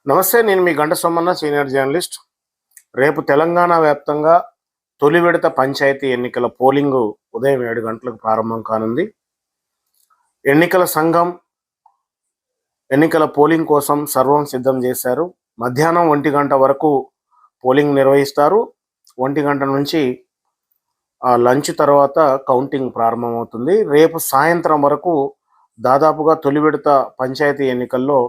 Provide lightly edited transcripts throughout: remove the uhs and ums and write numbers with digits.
నమస్తే. నేను మీ గంట సోమన్న, సీనియర్ జర్నలిస్ట్. రేపు తెలంగాణ వ్యాప్తంగా తొలి విడత పంచాయతీ ఎన్నికల పోలింగు ఉదయం 7 గంటలకు ప్రారంభం కానుంది. ఎన్నికల సంఘం ఎన్నికల పోలింగ్ కోసం సర్వం సిద్ధం చేశారు. మధ్యాహ్నం 1 గంట వరకు పోలింగ్ నిర్వహిస్తారు. 1 గంట నుంచి లంచ్ తర్వాత కౌంటింగ్ ప్రారంభమవుతుంది. రేపు సాయంత్రం వరకు దాదాపుగా తొలి విడత పంచాయతీ ఎన్నికల్లో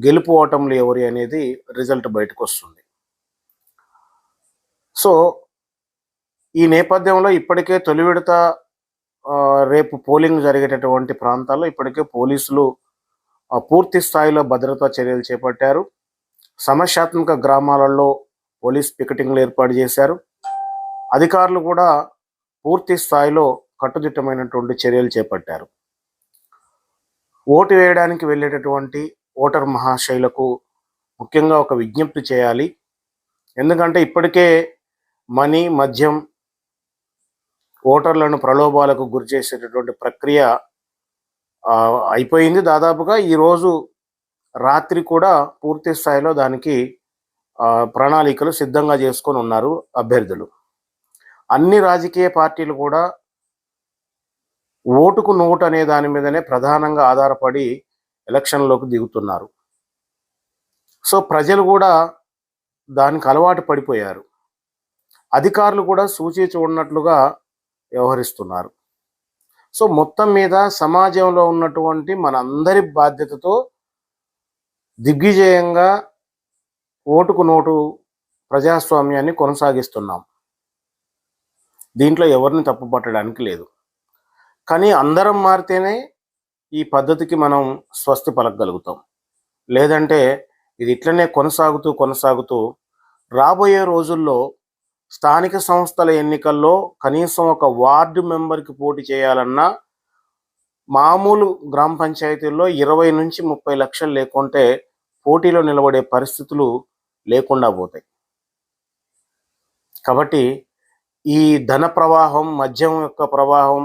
గెలుపు ఓటములు ఎవరి అనేది రిజల్ట్ బయటకు వస్తుంది. సో ఈ నేపథ్యంలో ఇప్పటికే తొలి విడత రేపు పోలింగ్ జరిగేటటువంటి ప్రాంతాల్లో ఇప్పటికే పోలీసులు పూర్తి స్థాయిలో భద్రతా చర్యలు చేపట్టారు. సమస్యాత్మక గ్రామాలలో పోలీస్ పికెటింగ్లు ఏర్పాటు చేశారు. అధికారులు కూడా పూర్తి స్థాయిలో కట్టుదిట్టమైనటువంటి చర్యలు చేపట్టారు. ఓటు వేయడానికి వెళ్ళేటటువంటి ఓటర్ మహాశైలకు ముఖ్యంగా ఒక విజ్ఞప్తి చేయాలి. ఎందుకంటే ఇప్పటికే మద్యం ఓటర్లను ప్రలోభాలకు గురి చేసేటటువంటి ప్రక్రియ అయిపోయింది. దాదాపుగా ఈరోజు రాత్రి కూడా పూర్తి స్థాయిలో దానికి ప్రణాళికలు సిద్ధంగా చేసుకొని ఉన్నారు అభ్యర్థులు. అన్ని రాజకీయ పార్టీలు కూడా ఓటుకు నోటు అనే దాని మీదనే ప్రధానంగా ఆధారపడి ఎలక్షన్లోకి దిగుతున్నారు. సో ప్రజలు కూడా దానికి అలవాటు పడిపోయారు. అధికారులు కూడా సూచి చూడనట్లుగా వ్యవహరిస్తున్నారు. సో మొత్తం మీద సమాజంలో ఉన్నటువంటి మనందరి బాధ్యతతో దిగ్విజయంగా ఓటుకు నోటు ప్రజాస్వామ్యాన్ని కొనసాగిస్తున్నాం. దీంట్లో ఎవరిని తప్పు పట్టడానికి లేదు. కానీ అందరం మారితేనే ఈ పద్ధతికి మనం స్వస్తి పలకగలుగుతాం. లేదంటే ఇది ఇట్లనే కొనసాగుతూ రాబోయే రోజుల్లో స్థానిక సంస్థల ఎన్నికల్లో కనీసం ఒక వార్డు మెంబర్కి పోటీ చేయాలన్నా మామూలు గ్రామ పంచాయతీల్లో 20 నుంచి 30 లక్షలు లేకుంటే పోటీలో నిలబడే పరిస్థితులు లేకుండా పోతాయి. కాబట్టి ఈ ధన ప్రవాహం, మద్యం యొక్క ప్రవాహం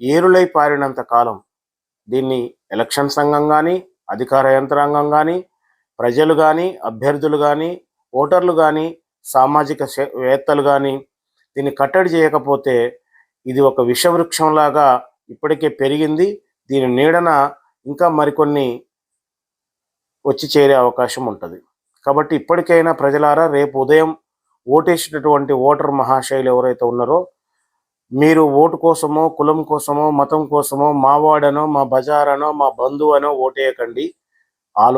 ఏరులై పారినంత కాలం దీన్ని ఎలక్షన్ సంఘం కానీ, అధికార యంత్రాంగం కానీ, ప్రజలు కానీ, అభ్యర్థులు కానీ, ఓటర్లు కానీ, సామాజిక వేత్తలు కానీ దీన్ని కట్టడి చేయకపోతే ఇది ఒక విషవృక్షంలాగా ఇప్పటికే పెరిగింది. దీని నీడన ఇంకా మరికొన్ని వచ్చి చేరే అవకాశం ఉంటుంది. కాబట్టి ఇప్పటికైనా ప్రజలారా రేపు ఉదయం ఓటేసేటటువంటి ఓటర్ మహాశైలు ఎవరైతే ఉన్నారో మీరు ఓటు కోసమో, కులం కోసమో, మతం కోసమో, మా వాడనో, మా బజారనో, మా బంధువు అనో ఓటేయకండి.